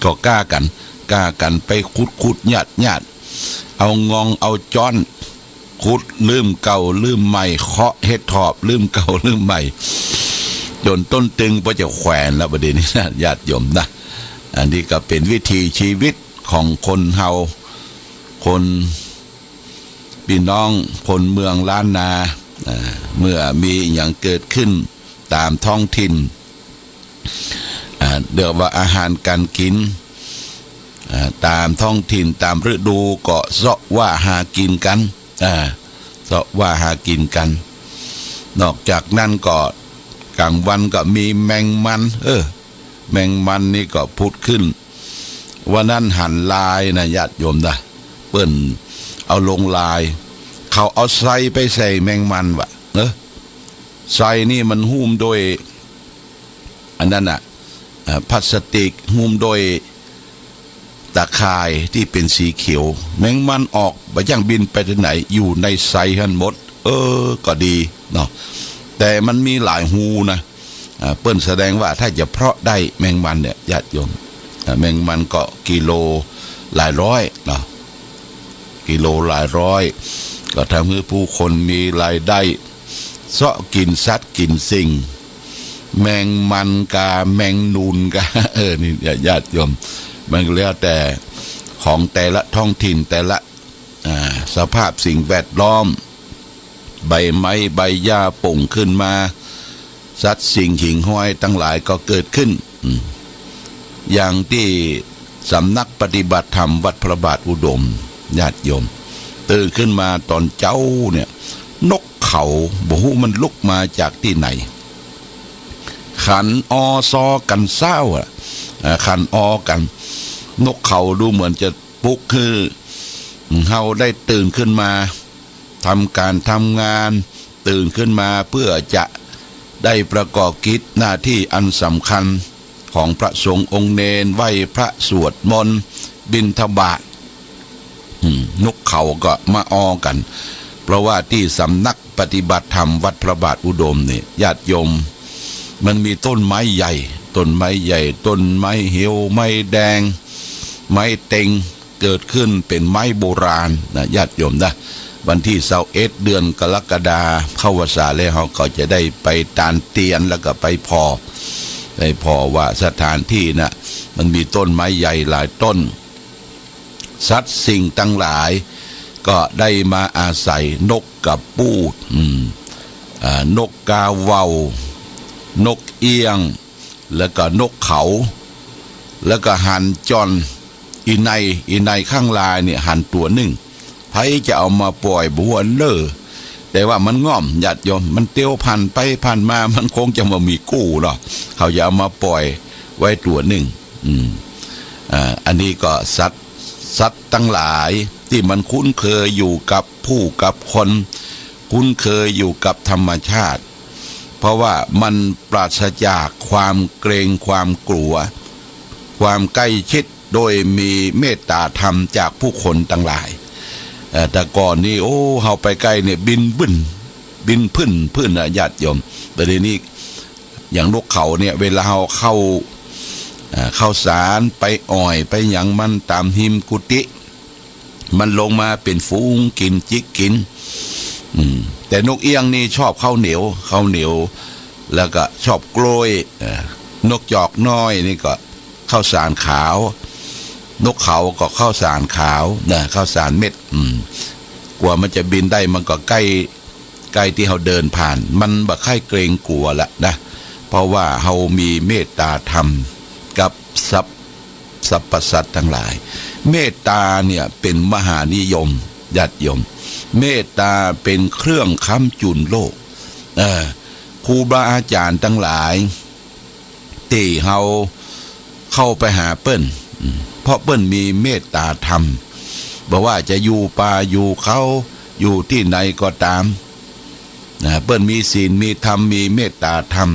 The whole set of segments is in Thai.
ก็กล้ากันไปขุดหยาดเอางองเอาจ้อนขุดลืมเก่าลืมใหม่เคาะเฮ็ดถอบลืมเก่าลืมใหม่จนต้นตึงก็จะแขวนแล้วประเด็นนี้นะญาติโยมนะอันนี้ก็เป็นวิธีชีวิตของคนเฮาคนพี่น้องคนเมืองล้านนาเมื่อมีอย่างเกิดขึ้นตามท้องถิ่นเรียกว่าอาหารการกินตามท้องถิ่นตามฤดูก็เสาะว่าหากินกันเสาะว่าหากินกันนอกจากนั้นก็กลางวันก็มีแมงมันแมงมันนี่ก็พุดขึ้นวันนั้นหั่นลายนะญาติโยมนะเปิ้นเอาลงลายเขาเอาไส้ไปใส่แมงมันวะไส้นี่มันหุ้มโดยอันนั้นพลาสติกหุ้มโดยตะข่ายที่เป็นสีเขียวแมงมันออกไปย่างบินไปที่ไหนอยู่ในไส้ทั้งหมดก็ดีเนาะแต่มันมีหลายหูนะเปิ้นแสดงว่าถ้าจะเพาะได้แมงมันเนี่ยญาติโยมแมงมันก็กิโลหลายร้อยเนาะกิโลหลายร้อยก็ทำให้ผู้คนมีรายได้เสาะกินสัตว์กินสิ่งแมงมันกาแมงนูนกานี่ญาติโยมมันแล้วแต่ของแต่ละท้องถิ่นแต่ละสภาพสิ่งแวดล้อมใบไม้ใบหญ้าป่งขึ้นมาสัตว์สิ่งหิ่งห้อยทั้งหลายก็เกิดขึ้นอย่างที่สำนักปฏิบัติธรรมวัดพระบาทอุดมญาติโยมตื่นขึ้นมาตอนเจ้าเนี่ยนกเขาบ่ฮู้มันลุกมาจากที่ไหนขันอซอกันเศร้าขันอกันนกเขาดูเหมือนจะปลุกคือเฮาได้ตื่นขึ้นมาทำการทำงานตื่นขึ้นมาเพื่อจะได้ประกอบกิจหน้าที่อันสำคัญของพระสงฆ์องค์เนรไหว้พระสวดมนต์บิณฑบาตนกเขาก็มาออกันเพราะว่าที่สำนักปฏิบัติธรรมวัดพระบาทอุดมเนี่ยญาติโยมมันมีต้นไม้ใหญ่ต้นไม้เหี่ยวไม้แดงไม้เต็งเกิดขึ้นเป็นไม้โบราณนะญาติโยมนะวันที่21เดือนกรกฎาคมเข้าพรรษาแล้วเขาก็จะได้ไปตานเตียนแล้วก็ไปพอว่าสถานที่นะมันมีต้นไม้ใหญ่หลายต้นสัตว์สิ่งทั้งหลายก็ได้มาอาศัยนกกับปูดนกกาเวานกเอียงแล้วก็นกเขาแล้วก็หันจอนอีในข้างลายเนี่ยหันตัวหนึ่งไผจะเอามาปล่อยบัวแต่ว่ามันง่อมญาติโยมมันเตี้ยวพันไปพันมามันคงจะมามีกู้หรอกเขาจะเอามาปล่อยไว้ตัวหนึ่งอันนี้ก็สัตว์ทั้งหลายที่มันคุ้นเคยอยู่กับผู้กับคนคุ้นเคยอยู่กับธรรมชาติเพราะว่ามันปราศจากความเกรงความกลัวความใกล้ชิดโดยมีเมตตาธรรมจากผู้คนทั้งหลายแต่ก่อนนี้เฮาไปใกล้เนี่ยบินพื้นญาติโยมแต่เดี๋ยวนี้อย่างนกเขาเนี่ยเวลาเฮาเข้าสารไปอ่อยไปหยังมันตามหิมกุฏิมันลงมาเป็นฝูงกินจิกกินแต่นกเอี้ยงนี่ชอบข้าวเหนียวแล้วก็ชอบกล้วยนกจอกน้อยนี่ก็ข้าวสารขาวนกเขาก็ข้าวสารขาวนะข้าวสารเม็ดกว่ามันจะบินได้มันก็ใกล้ที่เขาเดินผ่านมันบ่ค่อยเกรงกลัวละนะเพราะว่าเขามีเมตตาธรรมกับสรรพสัตว์ทั้งหลายเมตตาเนี่ยเป็นมหานิยมญาติโยมเมตตาเป็นเครื่องค้ำจุนโลกครูบาอาจารย์ทั้งหลายที่เขาเข้าไปหาเปิ้นเพราะเปิ้นมีเมตตาธรรมบอกว่าจะอยู่ป่าอยู่เขาอยู่ที่ไหนก็ตามเปิ้นมีศีลมีธรรมมีเมตตาธรรม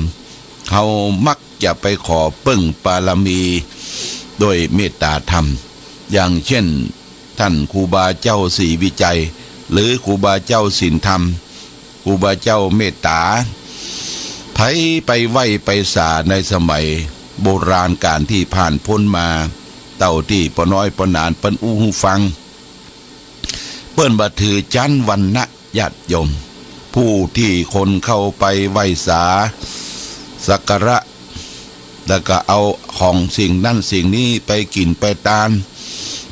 เขามักจะไปขอปึ้งบารมีโดยเมตตาธรรมอย่างเช่นท่านครูบาเจ้าศรีวิจัยหรือครูบาเจ้าศีลธรรมครูบาเจ้าเมตตาไผไปไหว้ไปสาในสมัยโบราณการที่ผ่านพ้นมา เต่าที่ปอน้อยปอนานเปิ้นอู้หูฟังเปิ้นบ่ถือจันวันนะญาติโยมผู้ที่คนเข้าไปไหว้สาสักการะแล้วก็เอาของสิ่งนั้นสิ่งนี้ไปกินไปตาน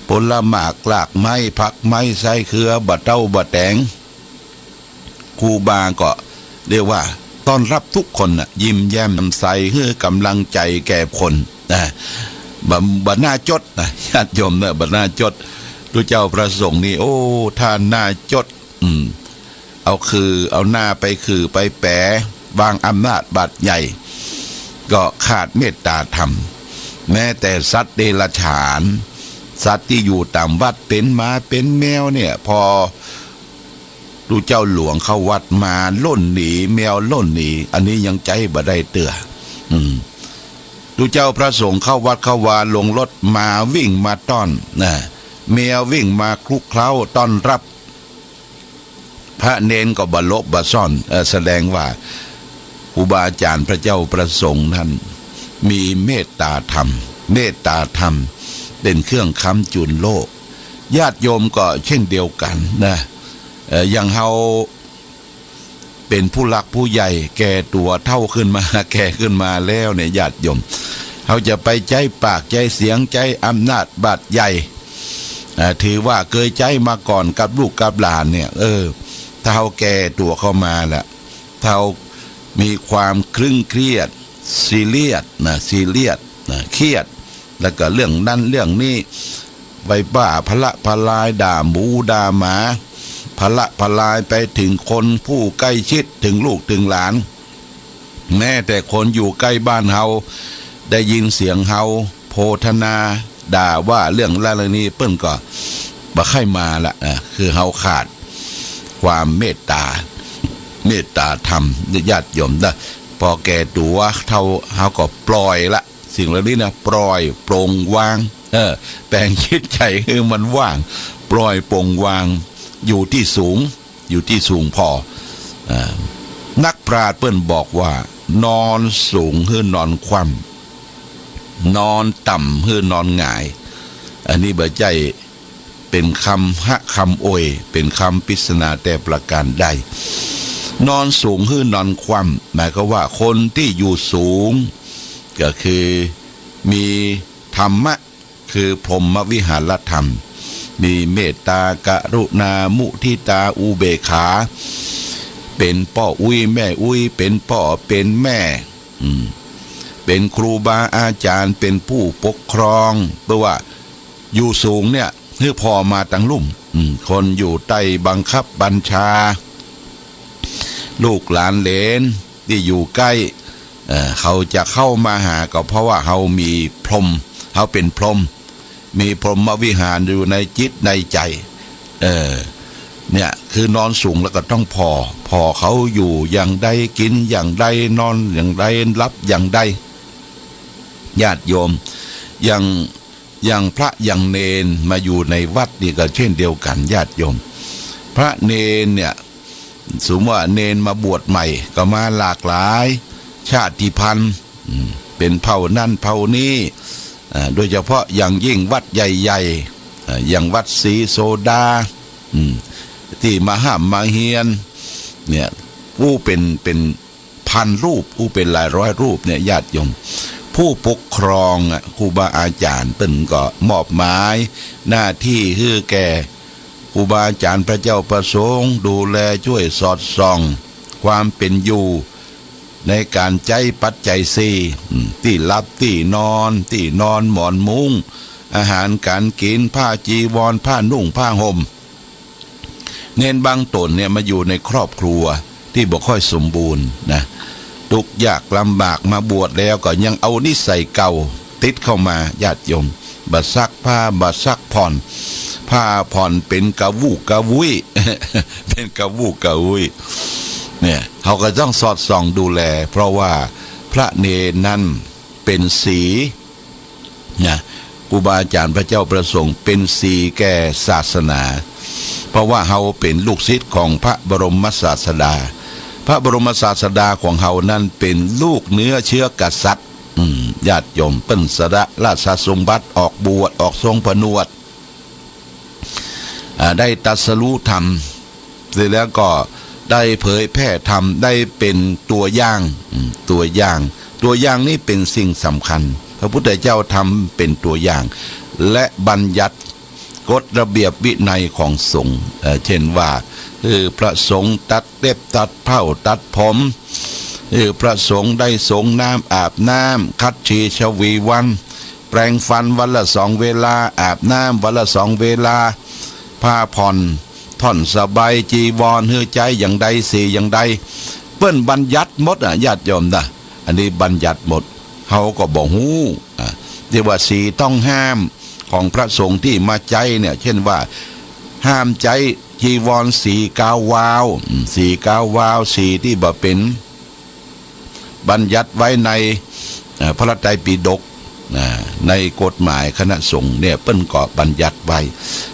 ผลหมากกลากไม้ผักไม้ไส้เครือบะเต้าบะแตงครูบาก็เรียกว่าต้อนรับทุกคนนะยิ้มแย้มน้ำใสให้กำลังใจแก่คนนะบัดหน้าจดนะญาติโยมเนี่ยบัดหน้าจดพระเจ้าประสงค์นี่โอ้ท่านหน้าจดเอาหน้าไปคือไปแปะวางอำนาจบาดใหญ่ก็ขาดเมตตาธรรมแม้แต่สัตว์เดรัจฉานสัตว์ที่อยู่ตามวัดเป็นหมาเป็นแมวเนี่ยพอดูเจ้าหลวงเข้าวัดมาล่นหนีแมวล่นหนีอันนี้ยังใจบ่ได้เตือดูเจ้าพระสงฆ์เข้าวัดเข้าวาลงรถมาวิ่งมาต้อนนะแมววิ่งมาคลุกเคล้าต้อนรับพระเนนก็บลบบซ่อนแสดงว่าครูบาอาจารย์พระเจ้าประสงค์นั้นมีเมตตาธรรมเมตตาธรรมเป็นเครื่องค้ำจุนโลกญาติโยมก็เช่นเดียวกันนะอย่างเฮาเป็นผู้หลักผู้ใหญ่แก่ตัวเท่าขึ้นมาแก่ขึ้นมาแล้วเนี่ยญาติโยมเขาจะไปใจปากใจเสียงใจอำนาจบาดใหญ่ถือว่าเคยใจมาก่อนกับลูกกับหลานเนี่ยถ้าเขาแก่ตัวเข้ามาแหละถ้ามีความครึ่งเครียดซีเรียสเครียดแล้วก็เรื่องนั้นเรื่องนี้ไปบ้าพละพลายด่าหมูด่าหมาพละพลายไปถึงคนผู้ใกล้ชิดถึงลูกถึงหลานแม้แต่คนอยู่ใกล้บ้านเฮาได้ยินเสียงเฮาโพธนาด่าว่าเรื่องอะไรนี้เปิ้นก็บ่ค่อยมาละคือเฮาขาดความเมตตาธรรมญาติโยมนะพอแก่ตัวเท่าเฮาก็ปล่อยละสิ่งเหล่านี้นะปล่อยโปร่งวางแปลงคิดใจคือมันว่างปล่อยโปร่งวางอยู่ที่สูงพอนักปราชญ์เปิ้นบอกว่านอนสูงคือนอนคว่ำนอนต่ำคือนอนหงายอันนี้บ่ใจเป็นคำโอยเป็นคำปริศนาแต่ประการใดนอนสูงคือนอนคว่ำหมายก็ว่าคนที่อยู่สูงก็คือมีธรรมะคือพรหมวิหารธรรมมีเมตตากรุณามุทิตาอุเบกขาเป็นพ่ออุ้ยแม่อุ้ยเป็นพ่อเป็นแม่เป็นครูบาอาจารย์เป็นผู้ปกครองตัวอยู่สูงเนี่ยคือพอมาตั้งลุ่มคนอยู่ใต้บังคับบัญชาลูกหลานเหลนที่อยู่ใกล้เขาจะเข้ามาหาก็เพราะว่าเขามีพรหมเขาเป็นพรหมมีพรหมวิหารอยู่ในจิตในใจเนี่ยคือนอนสูงแล้วก็ต้องพอเขาอยู่อย่างใดกินอย่างใดนอนอย่างใดรับอย่างใดญาติโยมอย่างพระอย่างเนนมาอยู่ในวัดนี่ก็เช่นเดียวกันญาติโยมพระเนนเนี่ยสมมติว่าเนนมาบวชใหม่ก็มาหลากหลายชาติพันธุ์เป็นเผ่านั่นเผ่านี้โดยเฉพาะอย่างยิ่งวัดใหญ่ๆอย่างวัดศรีโซดาที่มหามาเฮียนเนี่ยผู้เป็นพันรูปผู้เป็นหลายร้อยรูปเนี่ยญาติโยมผู้ปกครองครูบาอาจารย์เป็นก็มอบหมายหน้าที่คือแก่ครูบาอาจารย์พระเจ้าประสงค์ดูแลช่วยสอดส่องความเป็นอยู่ในการใจปัจจัยสี่ที่รับที่นอนหมอนมุ้งอาหารการกินผ้าจีวรผ้านุ่งผ้าห่มเน้นบางตนเนี่ยมาอยู่ในครอบครัวที่บ่ค่อยสมบูรณ์นะทุกข์ยากลำบากมาบวชแล้วก็ยังเอานิสัยเก่าติดเข้ามาญาติโยมบัดซักผ้าบัดซักผ่อนผ้าผ่อนเป็นกะวูกะวุ้ย เป็นกะวูกะวุ้ยเนี่ยเขาก็ต้องสอดส่องดูแลเพราะว่าพระเนรนั้นเป็นสีนะครูบาอาจารย์พระเจ้าประสงค์เป็นสีแก่ศาสนาเพราะว่าเขาเป็นลูกศิษย์ของพระบรมศาสดาพระบรมศาสดาของเขานั้นเป็นลูกเนื้อเชื้อกษัตริย์ ญาติโยมเปิ้นสละราชสมบัติออกบวชออกทรงผนวดได้ตรัสรู้ธรรมเสร็จแล้วก็ได้เผยแพร่ธรรมได้เป็นตัวอย่างตัวอย่างนี้เป็นสิ่งสำคัญพระพุทธเจ้าทำเป็นตัวอย่างและบัญญัติกฎระเบียบวินัยของสงฆ์เช่นว่าพระสงฆ์ตัดเล็บตัดเผ้าตัดผมพระสงฆ์ได้สงน้ำอาบน้ำคัดชีชวีวันแปรงฟันวันละ2 เวลาอาบน้ำวันละ2 เวลาผ้าผ่อนท่อนสบายจีวรเฮือใจอย่างใดสี่อย่างใดเปิ้นบัญญัติหมดญาติโยมนะอันนี้บัญญัติหมดเขาก็บอกฮู้เรียกว่าสีต้องห้ามของพระสงฆ์ที่มาใจเนี่ยเช่นว่าห้ามใจจีวรสีกาวาวสีที่บ่เป็นบัญญัติไว้ในพระไตรปิฎกในกฎหมายคณะสงฆ์เนี่ยเปิ้นก็บัญญัติไว้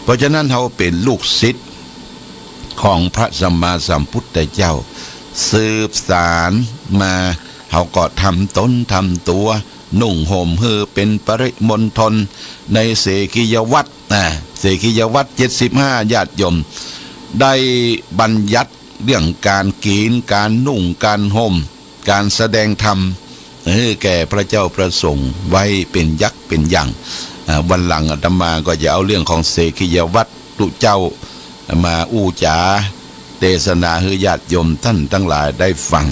เพราะฉะนั้นเขาเป็นลูกศิษย์ของพระสัมมาสัมพุทธเจ้าสืบสารมาเขาก็ทำตนทำตัวนุ่งห่มเป็นปริมณฑลในเสกียวัตรเสกียวัตร75ญาติโยมได้บัญญัติเรื่องการกินการนุ่งการห่มการแสดงธรรมแก่พระเจ้าประสงค์ไว้เป็นยักษ์เป็นอย่างวันหลังอาตมาก็จะเอาเรื่องของเสกียวัตรตุเจ้ามาอู้จ๋าเทศนาให้ญาติโยมท่านทั้งหลายได้ฟัง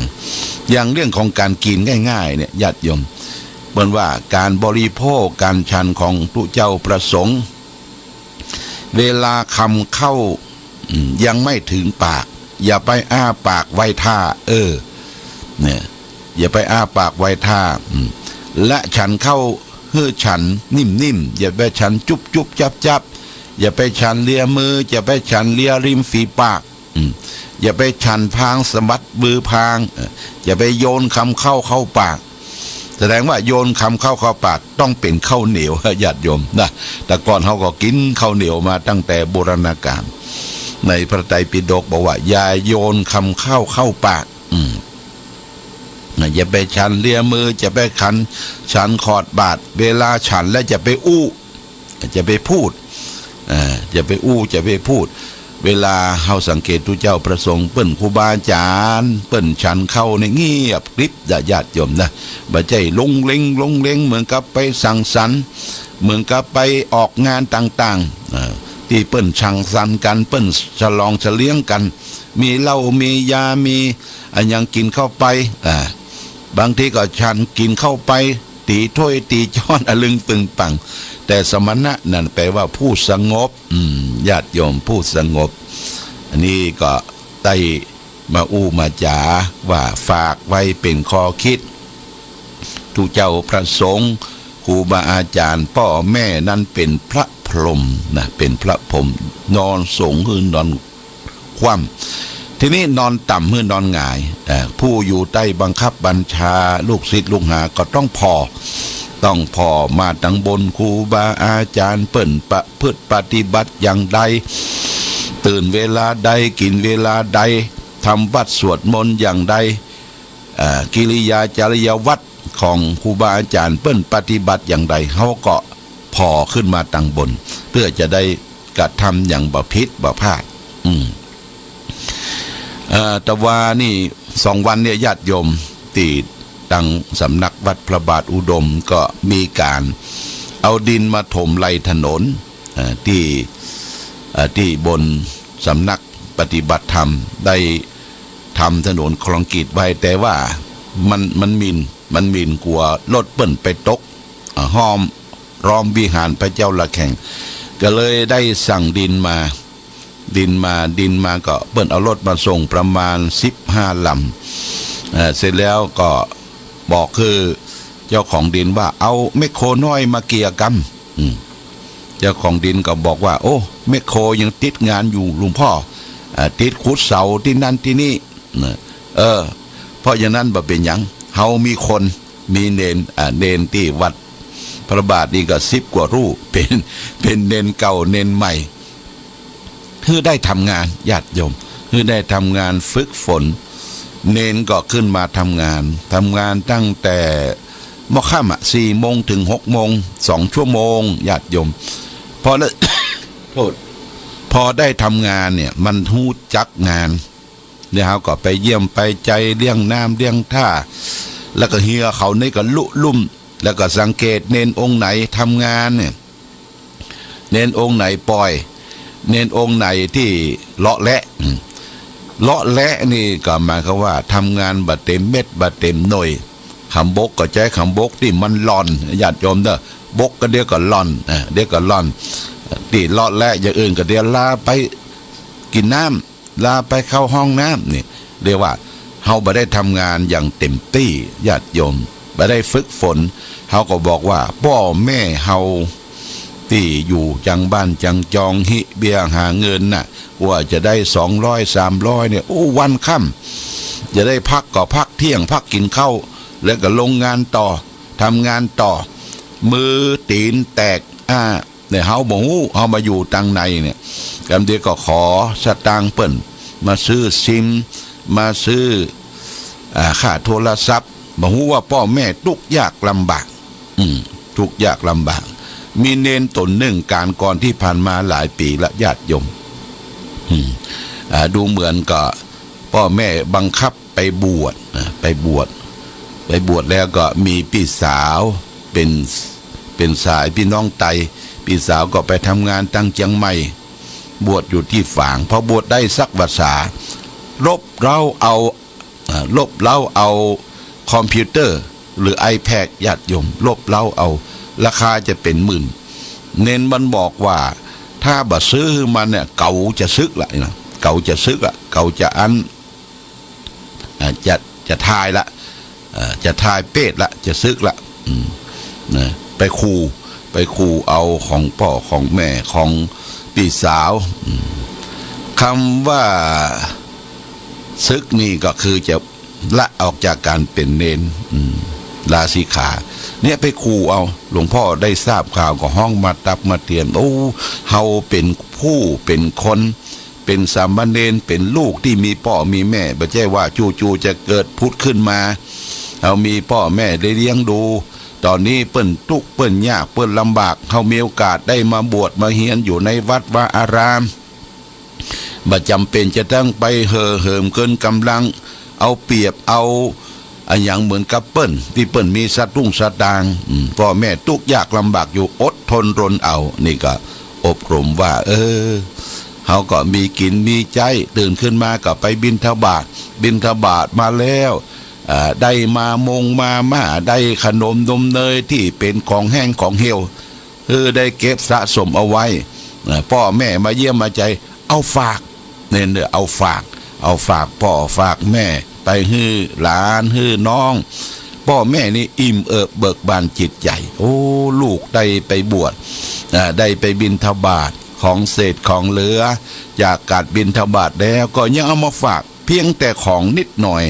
อย่างเรื่องของการกินง่ายๆเนี่ยญาติโยมเบิ่นว่าการบริโภคการฉันของตุเจ้าประสงค์เวลาคำเข้ายังไม่ถึงปากอย่าไปอ้าปากไว้ท่าเนี่ยอย่าไปอ้าปากไว้ท่าและฉันเข้าฉันนิ่มๆอย่าไปฉันจุบจับอย่าไปฉันเลียมืออย่าไปฉันเลียริมฝีปากอย่าไปฉันพางสะบัดมือพางอย่าไปโยนคำเข้าปากแสดงว่าโยนคำเข้าปากต้องเป็นข้าวเหนียวญาติโยมนะแต่ก่อนเขาก็กินข้าวเหนียวมาตั้งแต่โบราณกาลในพระไตรปิฎกบอกว่าอย่าโยนคำเข้าปากอย่าไปฉันเลียมือจะไปฉันขอดบาดเวลาฉันแล้วจะไปจะไปพูดจะไปจะไปพูดเวลาเฮาสังเกตตุเจ้าประสงค์เปิ้นครูบาอาจารย์เปิ้นฉันเข้าในเงียบกริบญาติโยมนะบ่ใช่ลงเล็งเหมือนกับไปสังสรรค์เหมือนกับไปออกงานต่างๆที่เปิ้นสังสรรค์กันเปิ้นฉลองเฉลียงกันมีเหล้ามียามีอันยังกินเข้าไปบางทีก็ฉันกินเข้าไปตีถ้วยตีช้อนอลึงปึงปังแต่สมณะนั่นแปลว่าผู้สงบญาติโยมผู้สงบอันนี้ก็ได้มามาจ๋าว่าฝากไว้เป็นข้อคิดทุกเจ้าพระสงฆ์ครูบาอาจารย์พ่อแม่นั้นเป็นพระพรหมนะเป็นพระพรหมนอนสงหรือนอนคว่ำทีนี้นอนต่ำหรือนอนหงายผู้อยู่ใต้บังคับบัญชาลูกศิษย์ลูกหาก็ต้องพอมาตั้งบนครูบาอาจารย์เปิ้นประพฤติปฏิบัติอย่างใดตื่นเวลาใดกินเวลาใดทำวัดสวดมนต์อย่างใดกิริยาจริยวัตรของครูบาอาจารย์เปิ้นปฏิบัติอย่างใดเขาก็พอขึ้นมาตั้งบนเพื่อจะได้กระทำอย่างบ่ผิดบ่พลาดแต่ว่านี่2 วันเนี่ยญาติโยมตีตั้งสำนักวัดพระบาทอุดมก็มีการเอาดินมาถมไหลถนนที่บนสำนักปฏิบัติธรรมได้ทำถนนคอนกรีตไว้แต่ว่ามันมินกลัวรถเปิ้นไปตกห้อมล้อมวิหารพระเจ้าละแข่งก็เลยได้สั่งดินมาก็เปิ้นเอารถมาส่งประมาณ15 ลำเสร็จแล้วก็บอกคือเจ้าของดินว่าเอาแมคโครน้อยมาเกี่ยกันเจ้าของดินก็บอกว่าโอ้แมคโครยังติดงานอยู่ลุงพ่อติดขุดเสาที่นั่นที่นี่เพราะอย่างนั้นบ่เป็นหยังเฮามีคนมีเนนที่วัดพระบาทนี่ก็10 กว่ารูปเป็นเนนเก่าเนนใหม่คือได้ทำงานญาติโยมคือได้ทำงานฝึกฝนเนนก็ขึ้นมาทำงานตั้งแต่ มอค่ำ4 โมงถึง 6 โมง2 ชั่วโมงญาติโยมพอแล้ว โทษพอได้ทำงานเนี่ยมันฮู้จักงานเนี่ยเขาก็ไปเยี่ยมไปใจเลี้ยงน้ำเลี้ยงท่าแล้วก็เฮียเขานี่ก็ลุลุ่มแล้วก็สังเกตเน้นองค์ไหนทำงานเนี่ยเน้นองค์ไหนปล่อยเน้นองค์ไหนที่เลาะและนี่ก็หมายความว่าทำงานบัดเต็มเม็ดบัดเต็มหน่วยคำบกก็ใจคำบกที่มันหล่อนญาติโยมเด้อบกก็เดี๋ยวก็หล่อนเดี๋ยวก็หล่อนตีเลาะและอย่างอื่นก็เดี๋ยวลาไปกินน้ำลาไปเข้าห้องน้ำนี่เรียกว่าเฮาบ่ได้ทำงานอย่างเต็มที่ญาติโยมบ่ได้ฝึกฝนเฮาก็บอกว่าพ่อแม่เฮาที่อยู่จังบ้านจังจองหิเบียหาเงินน่ะว่าจะได้200 300เนี่ยโอ้วันค่ำจะได้พักก็พักเที่ยงพักกินข้าวแล้วก็ลงงานต่อทำงานต่อมือตีนแตกเนี่ยเฮาบ่ฮู้เฮามาอยู่ตังในเนี่ยกำเดียวก็ขอสตางค์เปิ้นมาซื้อซิมมาซื้อค่าโทรศัพท์บ่ฮู้ว่าพ่อแม่ทุกข์ยากลำบากทุกข์ยากลำบากมีเนนตนหนึ่งการก่อนที่ผ่านมาหลายปีละญาติโยมดูเหมือนกับพ่อแม่บังคับไปบวชแล้วก็มีพี่สาวเป็นสายพี่น้องไตพี่สาวก็ไปทำงานตั้งเชียงใหม่บวชอยู่ที่ฝางพอบวชได้สักพรรษาลบเล้าเอาคอมพิวเตอร์หรือ iPad ญาติโยมลบเล้าเอาราคาจะเป็นหมื่นเน้นมันบอกว่าถ้าบ่ซื้อมันเนี่ยเก่าจะซึกละนะเก่าจะซึกละเก่าจะจะทายละจะทายเป็ดละจะซึกละนะไปคูเอาของพ่อของแม่ของพี่สาวคำว่าซึกนี่ก็คือจะละออกจากการเป็นเนนลาสิกขาเนี่ยไปคูเอาหลวงพ่อได้ทราบข่าวก็ห้องมาตับมาเตียนโอ้เฮาเป็นผู้เป็นคนเป็นสามเณรเป็นลูกที่มีพ่อมีแม่ไม่ใช่ว่าจู่ๆจะเกิดพุทธขึ้นมาเฮามีพ่อแม่ได้เลี้ยงดูตอนนี้เปิ้นทุกข์เปิ้นยากเปิ้นลำบากเฮามีโอกาสได้มาบวชมาเฮียนอยู่ในวัดวาอารามบ่จำเป็นจะต้องไปเหิมเกินกำลังเอาเปรียบเอาอย่างเหมือนกับเปิ้นที่เปิ้นมีสตุ้งสตางพ่อแม่ทุกข์ยากลำบากอยู่อดทนรนเอานี่ก็อบรมว่าเขาก็มีกินมีใจตื่นขึ้นมาก็ไปบิณฑบาตมาแล้วได้มาได้ขนมนมเนยที่เป็นของแห้งของเหี่ยวได้เก็บสะสมเอาไว้พ่อแม่มาเยี่ยมมาใจเอาฝากเนี่ยเอาฝากพ่อฝากแม่ไปฮื้อหลานฮื้อน้องพ่อแม่นี่อิ่มเบิกบานจิตใจโอ้ลูกได้ไปบวชได้ไปบิณฑบาตของเศษของเหลือจากการบิณฑบาตแล้วก็ยังเอามาฝากเพียงแต่ของนิดหน่อย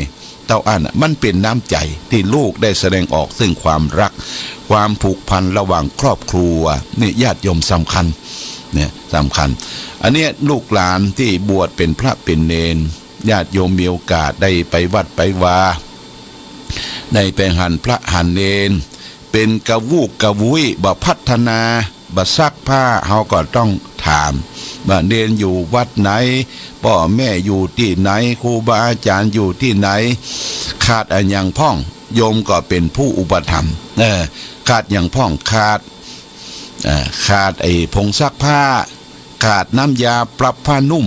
เท่าอันมันเป็นน้ำใจที่ลูกได้แสดงออกซึ่งความรักความผูกพันระหว่างครอบครัวนี่ญาติโยมสำคัญเนี่ยสำคัญอันนี้ลูกหลานที่บวชเป็นพระเป็นเณรญาติโยมมีโอกาสได้ไปวัดไปวาได้ไปหันพระหันเณรเป็นกระวูกกระวุ้ยบ่พัฒนาบ่ซักผ้าเฮาก็ต้องถามว่าเณรอยู่วัดไหนพ่อแม่อยู่ที่ไหนครูบาอาจารย์อยู่ที่ไหนขาดอะไรอย่างพ่องโยมก็เป็นผู้อุปถัมภ์ขาดอย่างพ่องขาดไอ้ผงซักผ้าขาดน้ำยาปรับผ้านุ่ม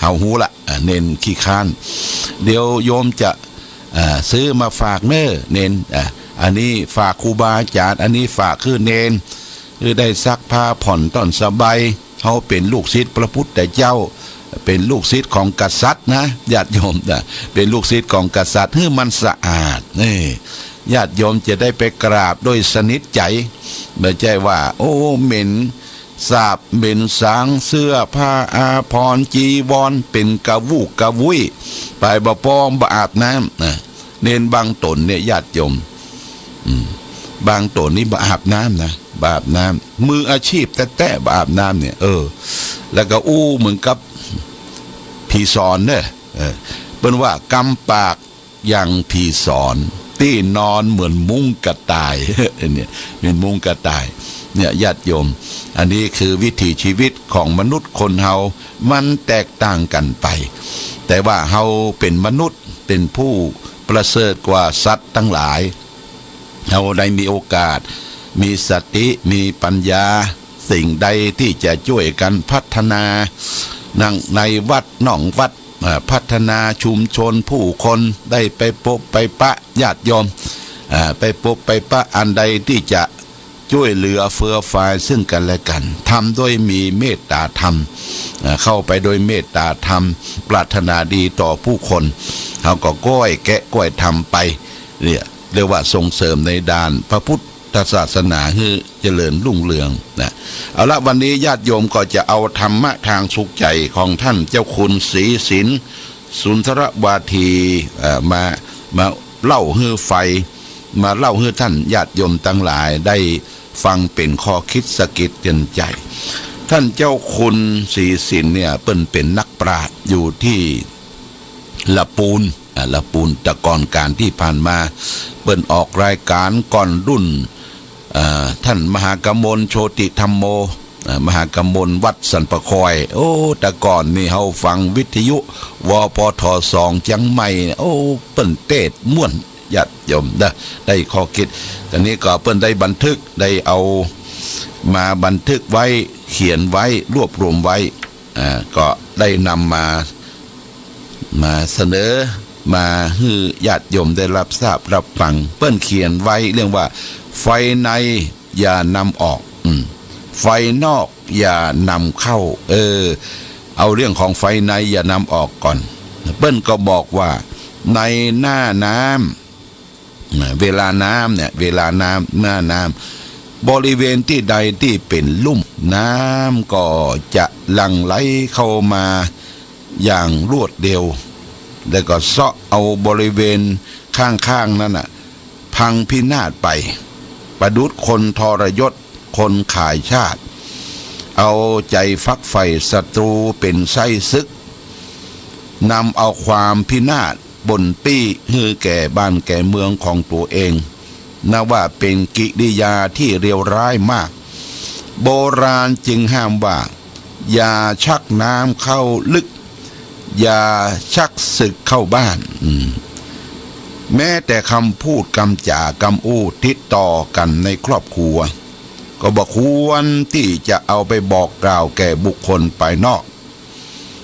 เฮาหูละเน้นขี้ค้านเดี๋ยวโยมจะซื้อมาฝากเน้อเน้นอันนี้ฝากครูบาอาจารย์อันนี้ฝากคือเน้นคือได้ซักผ้าผ่อนต้นสบายเฮาเป็นลูกศิษย์พระพุทธเจ้าเป็นลูกศิษย์ของกษัตริย์นะญาติโยมเป็นลูกศิษย์ของกษัตริย์ให้มันสะอาดนี่ญาติโยมจะได้ไปกราบโดยสนิทใจไม่ใช่ว่าโอ้เหม็นสาบเหม็นสางเสื้อผ้าอาภรณ์จีวรเป็นกระวูกกระวุ้ยไปบ่ป้อมบ่อาบน้ำเน้นบางตนเนี่ยญาติโยมบางตนนี่บ่อาบน้ำนะบ่อาบน้ำมืออาชีพแต่บ่อาบน้ำเนี่ยแล้วก็เหมือนกับผีสอนเนี่ยเป็นว่ากำปากอย่างผีสอน ที่นอนเหมือนมุ้งกระต่าย เนี่ยเป็นมุ้งกระต่ายเนี่ยญาติโยมอันนี้คือวิถีชีวิตของมนุษย์คนเฮามันแตกต่างกันไปแต่ว่าเฮาเป็นมนุษย์เป็นผู้ประเสริฐกว่าสัตว์ทั้งหลายเฮาได้มีโอกาสมีสติมีปัญญาสิ่งใดที่จะช่วยกันพัฒนาในวัดนอกวัดพัฒนาชุมชนผู้คนได้ไปพบไปปะญาติโยมไปพบไปปะอันใดที่จะช่วยเหลือเฟื้อฟายซึ่งกันและกันทำด้วยมีเมตตาธรรมเข้าไปโดยเมตตาธรรมปรารถนาดีต่อผู้คนเขาก็ก้อยแกะก้อยทำไปเรียกว่าส่งเสริมในด้านพระพุทธศาสนาให้เจริญรุ่งเรืองนะเอาละวันนี้ญาติโยมก็จะเอาธรรมะทางสุขใจของท่านเจ้าคุณศรีสินสุนทรวาทีมาเล่าให้ไฟมาเล่าให้ท่านญาติโยมทั้งหลายได้ฟังเป็นข้อคิดสะกิดเตือนใจท่านเจ้าคุณศรีสินเนี่ยเป็นนักปราชญ์อยู่ที่ละปูนแต่ก่อนการที่ผ่านมาออกรายการก่อนรุ่นท่านมหากมลโชติธรรมโมมหากมลวัดสันปะคอยโอ้แต่ก่อนนี่เฮาฟังวิทยุวปท2เชียงใหม่โอ้เทศม่วนญาติโยมได้ข้อคิดตอนนี้ก็ได้บันทึกได้เอามาบันทึกไว้เขียนไว้รวบรวมไว้ก็ได้นำมาเสนอมาให้ญาติโยมได้รับทราบรับฟังเขียนไว้เรื่องว่าไฟในอย่านำออกไฟนอกอย่านำเข้าเอาเรื่องของไฟในอย่านำออกก่อนก็บอกว่าในหน้าน้ำเวลาน้ำเนี่ยเวลาน้ำหน้าน้ำบริเวณที่ใดที่เป็นลุ่มน้ำก็จะหลั่งไหลเข้ามาอย่างรวดเร็วแล้วก็เซาะเอาบริเวณข้างๆนั่นน่ะพังพินาศไปประดุจคนทรยศคนขายชาติเอาใจฟักใฝ่ศัตรูเป็นไส้ศึกนำเอาความพินาศบนปี้ให้แก่บ้านแก่เมืองของตัวเองนับว่าเป็นกิริยาที่เลวร้ายมากโบราณจึงห้ามว่าอย่าชักน้ำเข้าลึกอย่าชักศึกเข้าบ้านแม้แต่คำพูดคำจากำอู้ติดต่อกันในครอบครัวก็บอกควรที่จะเอาไปบอกกล่าวแก่บุคคลภายนอก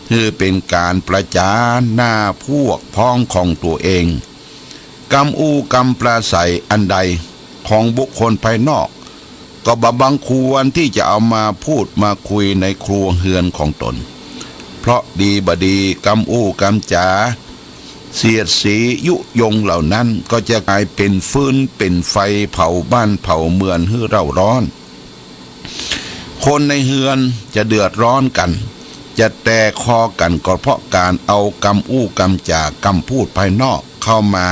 คือเป็นการประจานหน้าพวกพ้องของตัวเองกำอู้กำปราศัยอันใดของบุคคลภายนอกก็บังควรที่จะเอามาพูดมาคุยในครัวเฮือนของตนเพราะดีบดีกำอู้กำจาเสียดสียุยงเหล่านั้นก็จะกลายเป็นฟืนเป็นไฟเผาบ้านเผาเมืองให้เร่าร้อนคนในเฮือนจะเดือดร้อนกันจะแตกคอกันก็เพราะการเอากำอู้กำจากำพูดภายนอกเข้ามา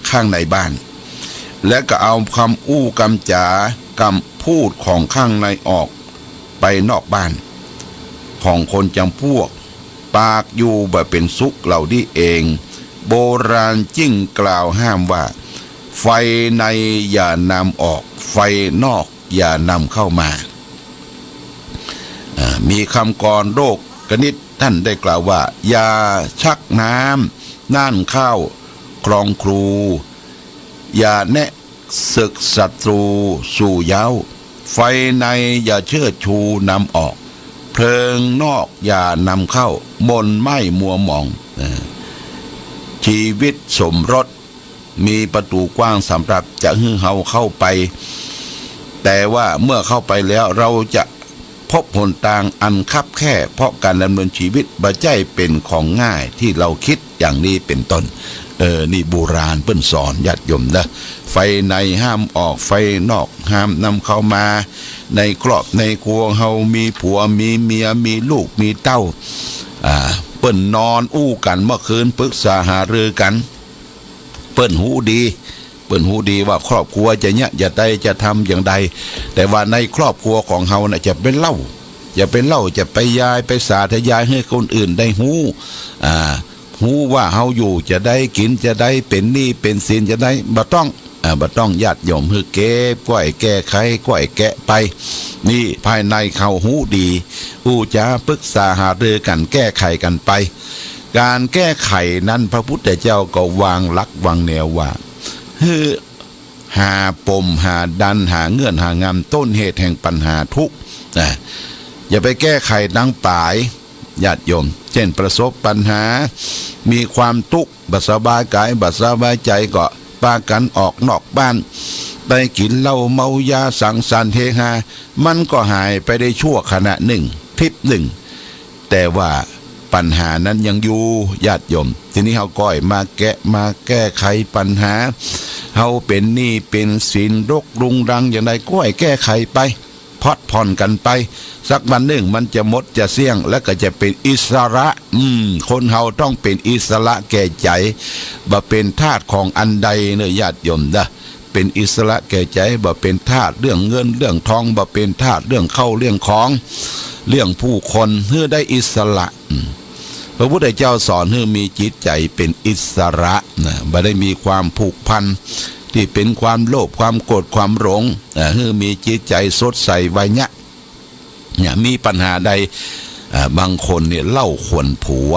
ข้างในบ้านและก็เอาคำอู้กำจากำพูดของข้างในออกไปนอกบ้านของคนจำพวกปากอยู่แบบเป็นสุขเหล่านี้เองโบราณจิ้งกล่าวห้ามว่าไฟในอย่านำออกไฟนอกอย่านำเข้ามามีคำกรโรคกนิษฐ์ท่านได้กล่าวว่าอย่าชักน้ำน่านข้าวครองครูอย่าแนะศึกศัตรูสู่เย้าไฟในอย่าเชิดชูนำออกเพลิงนอกอย่านำเข้ามนไหม้มัวหมองชีวิตสมรสมีประตูกว้างสำหรับจะให้เราเข้าไปแต่ว่าเมื่อเข้าไปแล้วเราจะพบหนทางอันคับแคบเพราะการดำเนินชีวิตบ่ใช่เป็นของง่ายที่เราคิดอย่างนี้เป็นต้นนี่โบราณเพิ่นสอนญาติโยมนะไฟในห้ามออกไฟนอกห้ามนำเข้ามาในครอบในครัวเฮามีผัวมีเมียมีลูกมีเต้าเปิ้นนอนอู้กันเมื่อคืนปรึกษาหารือกันเปิ้นหูดีว่าครอบครัวจะเนี่ยจะทำอย่างใดแต่ว่าในครอบครัวของเฮาน่ะจะเป็นเหล้าจะไปยายไปสาธยายให้คนอื่นได้หู หูว่าเฮาอยู่จะได้กินจะได้เป็นหนี้เป็นสินจะได้บ่ต้องญาติโยมคือเก็บก้อยแก้ไขก้อยแกะไปนี่ภายในเขาหูดีผู้จะปรึกษาหารือกันแก้ไขกันไปการแก้ไขนั้นพระพุทธเจ้าก็วางหลักวางแนวว่าคือหาปมหาดันหาเงื่อนหางำต้นเหตุแห่งปัญหาทุกข์อย่าไปแก้ไขดังปลายญาติโยมเช่นประสบปัญหามีความทุกข์บัสบายกายบัสบายใจก็ปากันออกนอกบ้านไปกินเหล้าเมายาสังสรรค์เฮฮามันก็หายไปได้ชั่วขณะหนึ่งพริบหนึ่งแต่ว่าปัญหานั้นยังอยู่ญาติโยมทีนี้เฮาก้อยมาแก้ไขปัญหาเฮาเป็นหนี้เป็นสินรกรุงรังอย่างไรก้อยแก้ไขไปพอดผ่อนกันไปสักวันหนึ่งมันจะหมดจะเสี่ยงแล้วก็จะเป็นอิสระคนเฮาต้องเป็นอิสระแก่ใจบ่เป็นทาสของอันใดเนอะญาติโยมนะเป็นอิสระแก่ใจบ่เป็นทาสเรื่องเงินเรื่องทองบ่เป็นทาสเรื่องเข้าเรื่องของเรื่องผู้คนเพื่อได้อิสระพระพุทธเจ้าสอนให้มีจิตใจเป็นอิสระนะบ่ได้มีความผูกพันที่เป็นความโลภความโกรธความหลงให้มีจิตใจสดใสไว้เนี่ยมีปัญหาใดบางคนเนี่ยเล่าขวนผัว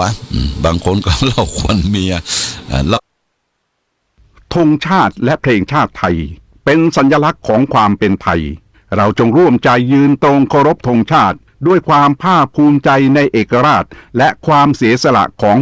บางคนก็เล่าขวนเมียธงชาติและเพลงชาติไทยเป็นสัญลักษณ์ของความเป็นไทยเราจงร่วมใจยืนตรงเคารพธงชาติด้วยความภาคภูมิใจในเอกราชและความเสียสละของ